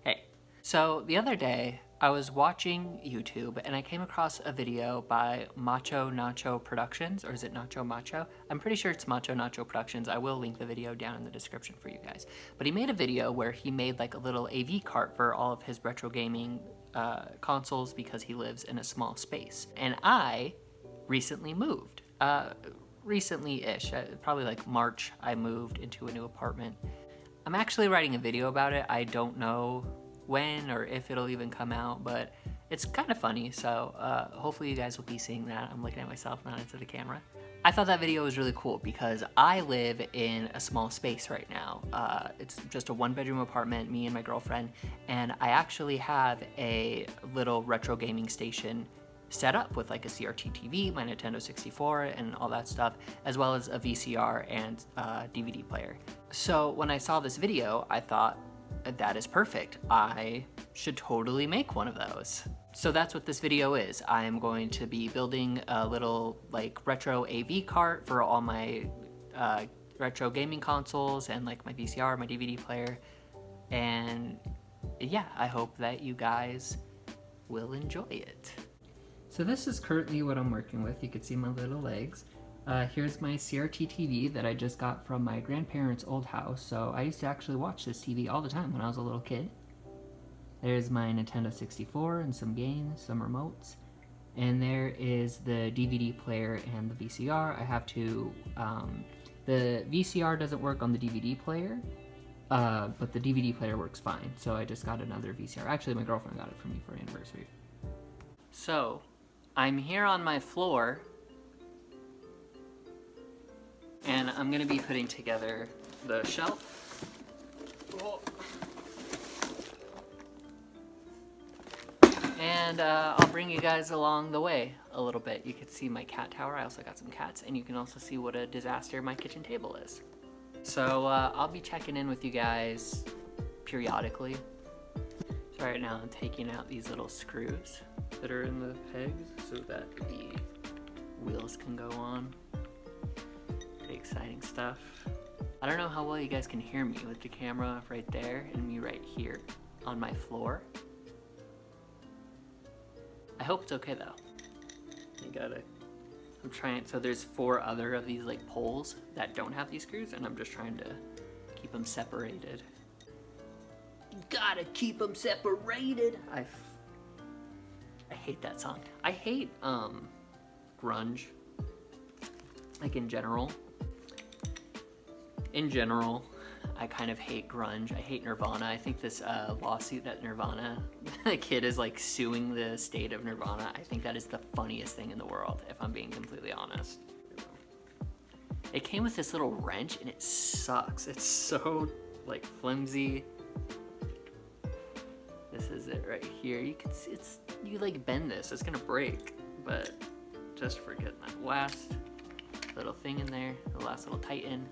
Hey, so the other day I was watching YouTube and I came across a video by Macho Nacho Productions, or is it Nacho Macho? I'm pretty sure it's Macho Nacho Productions. I will link the video down in the description for you guys. But he made a video where he made like a little AV cart for all of his retro gaming consoles because he lives in a small space. And I recently moved. Recently-ish, probably like March, I moved into a new apartment. I'm actually writing a video about it. I don't know when or if it'll even come out, but it's kind of funny, so hopefully you guys will be seeing that. I'm looking at myself, not into the camera. I thought that video was really cool because I live in a small space right now. It's just a one-bedroom apartment, me and my girlfriend, and I actually have a little retro gaming station set up with like a CRT TV, my Nintendo 64, and all that stuff, as well as a VCR and DVD player. So when I saw this video, I thought, that is perfect. I should totally make one of those. So that's what this video is. I am going to be building a little like retro AV cart for all my retro gaming consoles and like my VCR, my DVD player. And yeah, I hope that you guys will enjoy it. So this is currently what I'm working with. You can see my little legs. Here's my CRT TV that I just got from my grandparents' old house. So I used to actually watch this TV all the time when I was a little kid. There's my Nintendo 64 and some games, some remotes. And there is the DVD player and the VCR. I have to, the VCR doesn't work on the DVD player, but the DVD player works fine. So I just got another VCR. Actually, my girlfriend got it for me for anniversary. So, I'm here on my floor, and I'm gonna be putting together the shelf. And I'll bring you guys along the way a little bit. You can see my cat tower. I also got some cats, and you can also see what a disaster my kitchen table is. So I'll be checking in with you guys periodically. So right now I'm taking out these little screws that are in the pegs so that the wheels can go on. Pretty exciting stuff. I don't know how well you guys can hear me with the camera right there and me right here on my floor. I hope it's okay though. I'm trying, so there's 4 other of these like poles that don't have these screws, and I'm just trying to keep them separated. Gotta keep them separated. I hate that song. I hate grunge, like in general. I kind of hate grunge. I hate Nirvana. I think this lawsuit that Nirvana, the kid is like suing the state of Nirvana. I think that is the funniest thing in the world, if I'm being completely honest. It came with this little wrench and it sucks. It's so like flimsy. This is it right here. You can see you like bend this, it's gonna break. But just for getting that last little thing in there, the last little tighten.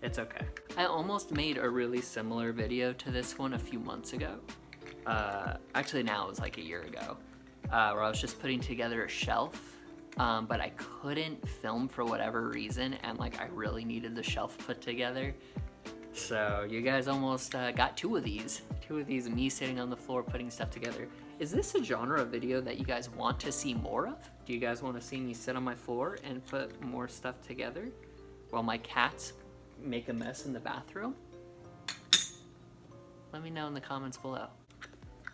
It's okay. I almost made a really similar video to this one a few months ago. Actually now it was like a year ago, where I was just putting together a shelf, but I couldn't film for whatever reason, and like I really needed the shelf put together. So you guys almost got 2 of these. 2 of these of me sitting on the floor putting stuff together. Is this a genre of video that you guys want to see more of? Do you guys want to see me sit on my floor and put more stuff together while my cats make a mess in the bathroom? Let me know in the comments below.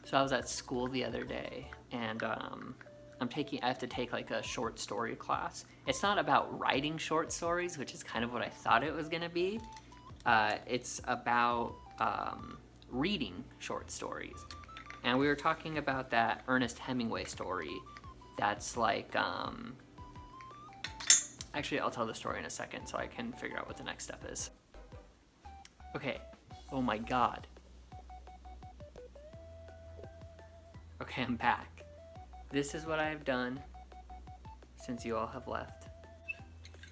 So I was at school the other day, and I have to take like a short story class. It's not about writing short stories, which is kind of what I thought it was gonna be. It's about reading short stories. And we were talking about that Ernest Hemingway story that's like, actually, I'll tell the story in a second so I can figure out what the next step is. Okay, oh my God. Okay, I'm back. This is what I've done since you all have left.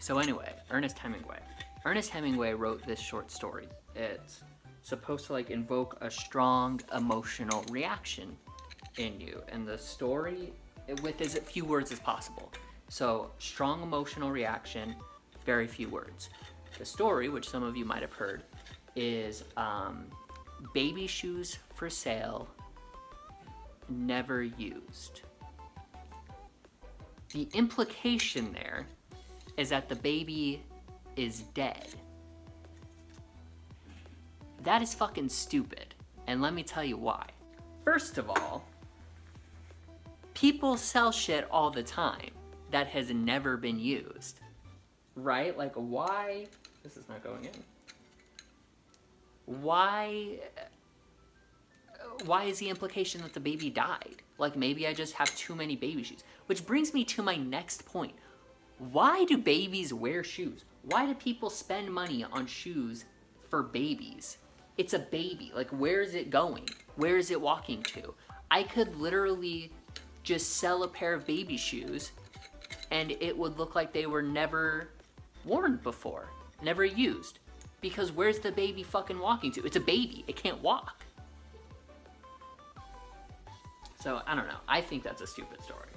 So anyway, Ernest Hemingway. Ernest Hemingway wrote this short story. It's supposed to like invoke a strong emotional reaction in you. And the story, with as few words as possible. So strong emotional reaction, very few words. The story, which some of you might have heard, is baby shoes for sale, never used. The implication there is that the baby is dead. That is fucking stupid, and let me tell you why. First of all, people sell shit all the time that has never been used, right? Like, why? This is not going in. Why is the implication that the baby died? Like, maybe I just have too many baby shoes. Which brings me to my next point. Why do babies wear shoes? Why do people spend money on shoes for babies? It's a baby. Like, where is it going? Where is it walking to? I could literally just sell a pair of baby shoes and it would look like they were never worn before, never used. Because where's the baby fucking walking to? It's a baby. It can't walk. So, I don't know. I think that's a stupid story.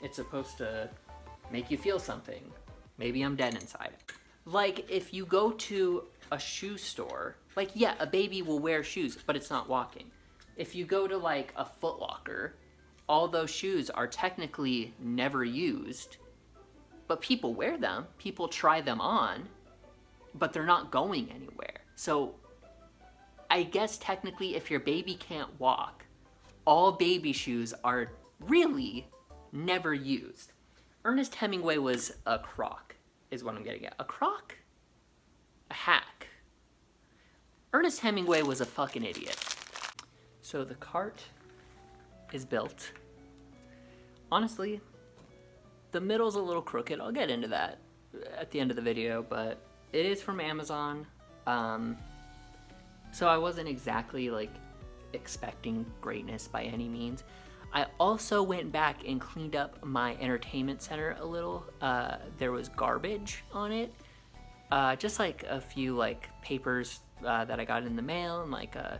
It's supposed to make you feel something. Maybe I'm dead inside. Like, if you go to a shoe store, like, yeah, a baby will wear shoes, but it's not walking. If you go to, like, a Foot Locker, all those shoes are technically never used, but people wear them, people try them on, but they're not going anywhere. So, I guess technically if your baby can't walk, all baby shoes are really never used. Ernest Hemingway was a crock, is what I'm getting at. A crock? A hack. Ernest Hemingway was a fucking idiot. So the cart is built. Honestly, the middle's a little crooked. I'll get into that at the end of the video, but it is from Amazon. So I wasn't exactly like expecting greatness by any means. I also went back and cleaned up my entertainment center a little. There was garbage on it. Just like a few like papers that I got in the mail, and like I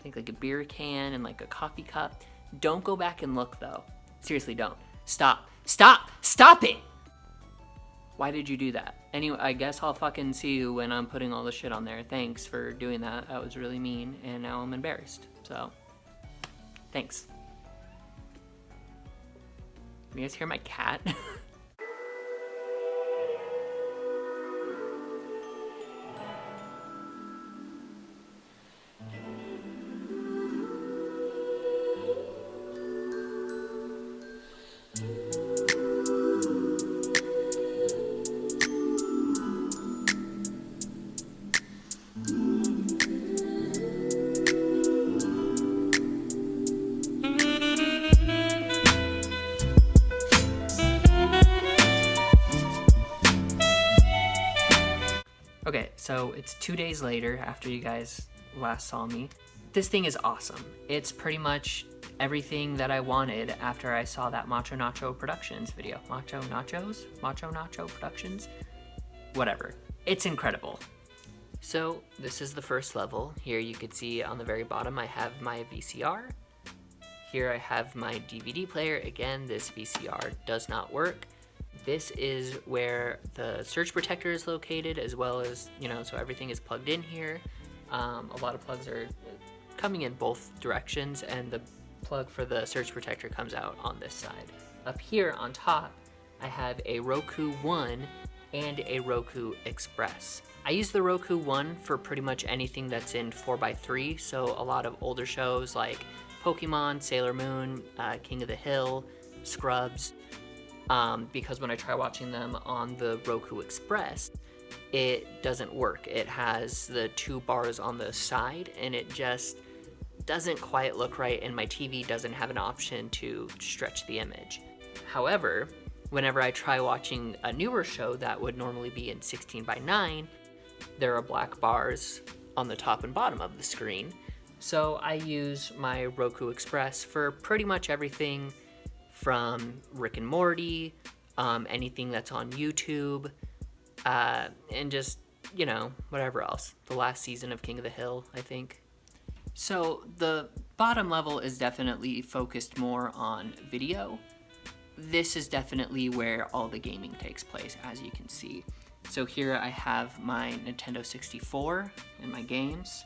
think like a beer can and like a coffee cup. Don't go back and look though. Seriously, don't. Stop it! Why did you do that? Anyway, I guess I'll fucking see you when I'm putting all the shit on there. Thanks for doing that. That was really mean, and now I'm embarrassed. So, thanks. Can you guys hear my cat? Okay, so it's 2 days later after you guys last saw me. This thing is awesome. It's pretty much everything that I wanted after I saw that Macho Nacho Productions video. Macho Nachos? Macho Nacho Productions? Whatever. It's incredible. So this is the first level. Here you could see on the very bottom I have my VCR. Here I have my DVD player. Again, this VCR does not work. This is where the surge protector is located, as well as, you know, so everything is plugged in here. A lot of plugs are coming in both directions, and the plug for the surge protector comes out on this side. Up here on top, I have a Roku One and a Roku Express. I use the Roku One for pretty much anything that's in 4x3, so a lot of older shows like Pokemon, Sailor Moon, King of the Hill, Scrubs. Because when I try watching them on the Roku Express, it doesn't work. It has the two bars on the side, and it just doesn't quite look right, and my TV doesn't have an option to stretch the image. However, whenever I try watching a newer show that would normally be in 16:9, there are black bars on the top and bottom of the screen. So I use my Roku Express for pretty much everything from Rick and Morty, anything that's on YouTube, and just, you know, whatever else. The last season of King of the Hill, I think. So the bottom level is definitely focused more on video. This is definitely where all the gaming takes place, as you can see. So here I have my Nintendo 64 and my games.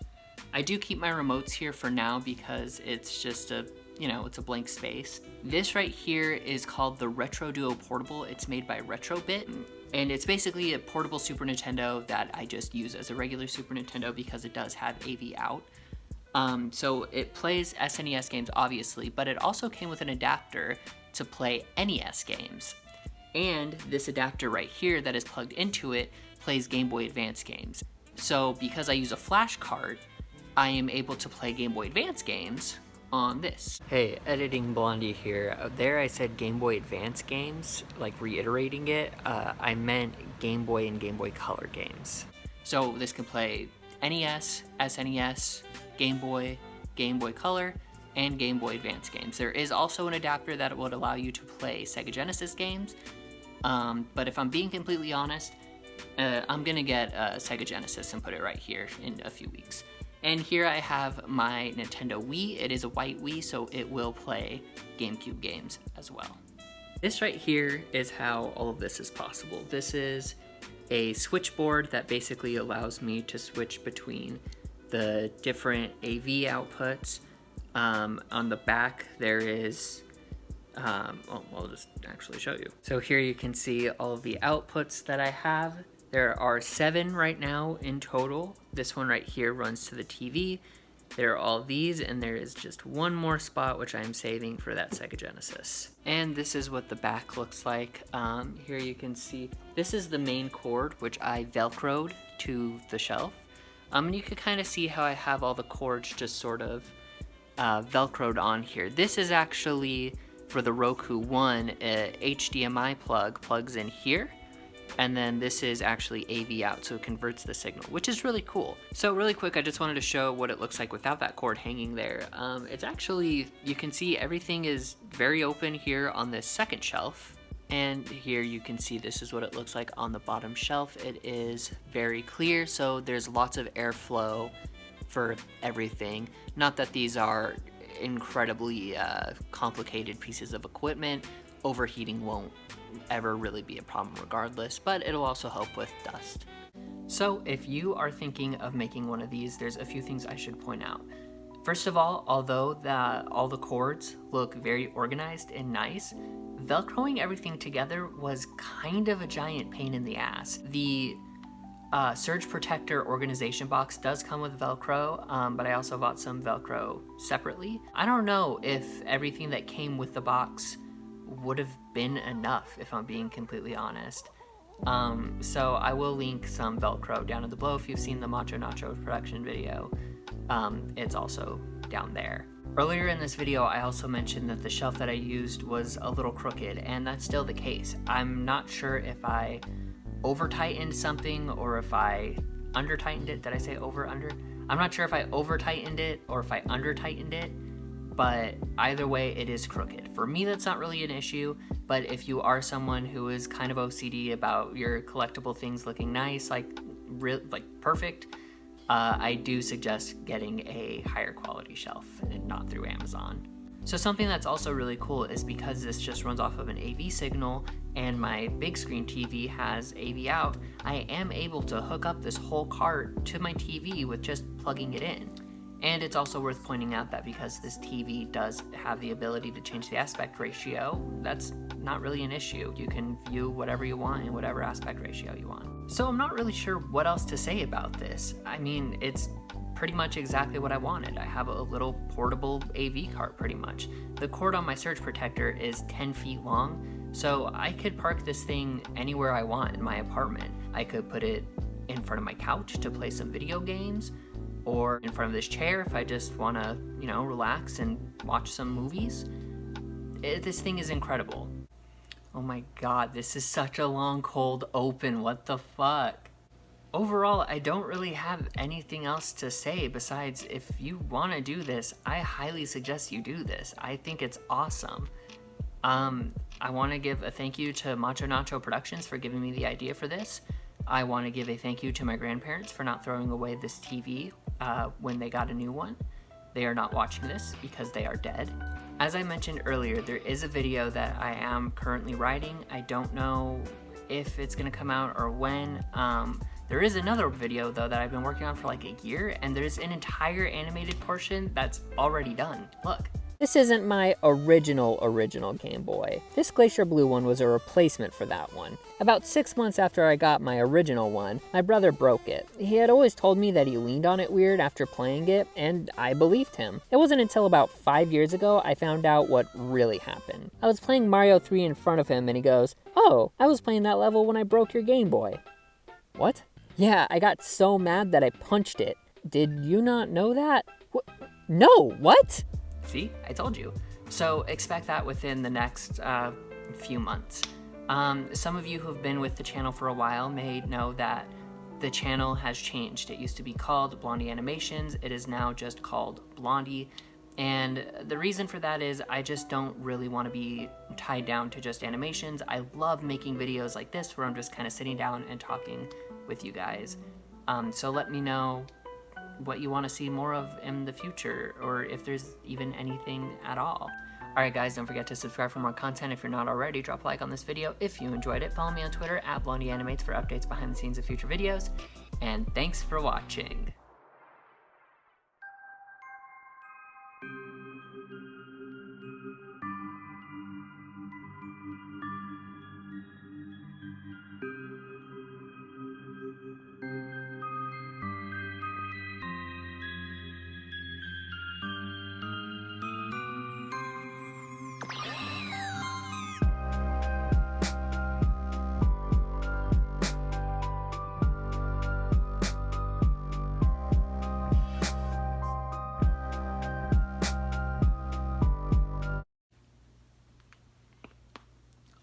I do keep my remotes here for now because it's just a, it's a blank space. This right here is called the Retro Duo Portable. It's made by Retrobit, and it's basically a portable Super Nintendo that I just use as a regular Super Nintendo because it does have AV out. So it plays SNES games, obviously, but it also came with an adapter to play NES games. And this adapter right here that is plugged into it plays Game Boy Advance games. So because I use a flash card, I am able to play Game Boy Advance games on this. Hey, Editing Blondie here. There I said Game Boy Advance games, like reiterating it. I meant Game Boy and Game Boy Color games. So this can play NES, SNES, Game Boy Color, and Game Boy Advance games. There is also an adapter that would allow you to play Sega Genesis games, but if I'm being completely honest, I'm gonna get Sega Genesis and put it right here in a few weeks. And here I have my Nintendo Wii. It is a white Wii, so it will play GameCube games as well. This right here is how all of this is possible. This is a switchboard that basically allows me to switch between the different AV outputs. On the back there is, I'll just actually show you. So here you can see all of the outputs that I have. There are 7 right now in total. This one right here runs to the TV. There are all these, and there is just one more spot which I am saving for that Sega Genesis. And this is what the back looks like. Here you can see, this is the main cord which I velcroed to the shelf. And you can kind of see how I have all the cords just sort of velcroed on here. This is actually for the Roku One, HDMI plug plugs in here. And then this is actually AV out, so it converts the signal, which is really cool. So really quick, I just wanted to show what it looks like without that cord hanging there. It's actually, you can see everything is very open here on this second shelf. And here you can see this is what it looks like on the bottom shelf. It is very clear, so there's lots of airflow for everything. Not that these are incredibly complicated pieces of equipment. Overheating won't ever really be a problem regardless, but it'll also help with dust. So if you are thinking of making one of these, there's a few things I should point out. First of all, although all the cords look very organized and nice, velcroing everything together was kind of a giant pain in the ass. The Surge Protector organization box does come with Velcro, but I also bought some Velcro separately. I don't know if everything that came with the box would have been enough, if I'm being completely honest. So I will link some Velcro down in the below. If you've seen the Macho Nacho production video, it's also down there. Earlier in this video, I also mentioned that the shelf that I used was a little crooked, and that's still the case. I'm not sure if I over-tightened something or if I under-tightened it. Did I say over-under? I'm not sure if I over-tightened it or if I under-tightened it, but either way, it is crooked. For me, that's not really an issue, but if you are someone who is kind of OCD about your collectible things looking nice, like perfect, I do suggest getting a higher quality shelf and not through Amazon. So something that's also really cool is because this just runs off of an AV signal and my big screen TV has AV out, I am able to hook up this whole cart to my TV with just plugging it in. And it's also worth pointing out that because this TV does have the ability to change the aspect ratio, that's not really an issue. You can view whatever you want in whatever aspect ratio you want. So I'm not really sure what else to say about this. I mean, it's pretty much exactly what I wanted. I have a little portable AV cart pretty much. The cord on my Surge Protector is 10 feet long, so I could park this thing anywhere I want in my apartment. I could put it in front of my couch to play some video games, or in front of this chair if I just want to, relax and watch some movies. This thing is incredible. Oh my god, this is such a long cold open, what the fuck? Overall, I don't really have anything else to say besides if you want to do this, I highly suggest you do this. I think it's awesome. I want to give a thank you to Macho Nacho Productions for giving me the idea for this. I want to give a thank you to my grandparents for not throwing away this TV when they got a new one. They are not watching this because they are dead. As I mentioned earlier, there is a video that I am currently writing. I don't know if it's gonna come out or when. There is another video though that I've been working on for like a year, and there's an entire animated portion that's already done. Look. This isn't my original Game Boy. This Glacier Blue one was a replacement for that one. About 6 months after I got my original one, my brother broke it. He had always told me that he leaned on it weird after playing it, and I believed him. It wasn't until about 5 years ago I found out what really happened. I was playing Mario 3 in front of him and he goes, "Oh, I was playing that level when I broke your Game Boy." What? Yeah, I got so mad that I punched it. Did you not know that? No, what? See, I told you. So expect that within the next few months. Some of you who've been with the channel for a while may know that the channel has changed. It used to be called Blondie Animations. It is now just called Blondie. And the reason for that is I just don't really want to be tied down to just animations. I love making videos like this where I'm just kind of sitting down and talking with you guys. So let me know what you want to see more of in the future, or if there's even anything at all. Alright guys, don't forget to subscribe for more content if you're not already. Drop a like on this video if you enjoyed it. Follow me on Twitter at BlondieAnimates for updates behind the scenes of future videos. And thanks for watching.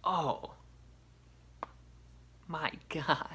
Oh my God.